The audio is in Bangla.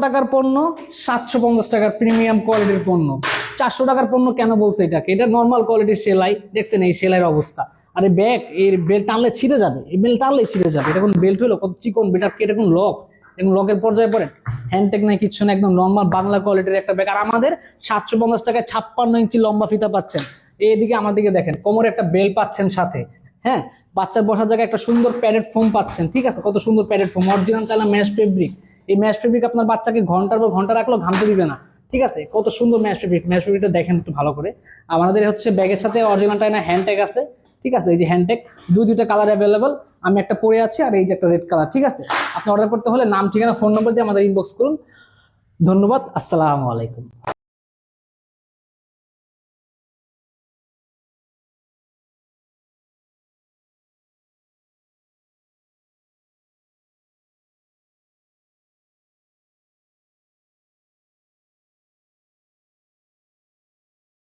টাকার পণ্য 750 টাকার প্রিমিয়াম কোয়ালিটির পণ্য। 400 টাকার পণ্য কেন বলছে এটাকে? এটা নর্মাল কোয়ালিটির সেলাই, দেখছেন এই সেলাইয়ের অবস্থা। আর এই ব্যাগ, এই বেল্ট টানলে ছিঁড়ে যাবে, এই বেল্ট টানলে ছিঁড়ে যাবে। এটা কোন বেল্ট হলো? কত চিকন বেটার, এটা কোন লক? এবং লকের পর্যায়ে পড়েন, হ্যান্ডটেক নাই, কিচ্ছু না, একদম নর্মাল বাংলা কোয়ালিটির একটা ব্যাগ। আর আমাদের 750 টাকায় 56 ইঞ্চি লম্বা ফিতা পাচ্ছেন। এইদিকে আমার দিকে দেখেন, কোমরে একটা বেল্ট পাচ্ছেন সাথে, হ্যাঁ, বাচ্চার বসার জায়গায় একটা সুন্দর প্যাডেড ফোম পাচ্ছেন। ঠিক আছে, কত সুন্দর প্যাডেড ফোম, অরিজিনাল চাইনা ম্যাশ ফেব্রিক। এই ম্যাশ ফেব্রিক আপনার বাচ্চাকে ঘন্টার পর ঘন্টা রাখলেও ঘামতে দিবে না। ঠিক আছে, কত সুন্দর ম্যাশ ফেব্রিক। ম্যাশ ফেব্রিকটা দেখেন একটু ভালো করে। আমাদের হচ্ছে ব্যাগের সাথে অরিজিনাল চাইনা হ্যান্ডটেক আছে। ঠিক আছে, এই যে হ্যান্ডটেক, দুইটা কালার অ্যাভেলেবল। আমি একটা পরে আছি, আর এই যে একটা রেড কালার। ঠিক আছে, আপনি অর্ডার করতে হলে নাম, ঠিকানা, ফোন নম্বর দিয়ে আমাদের ইনবক্স করুন। ধন্যবাদ, আসসালামু আলাইকুম।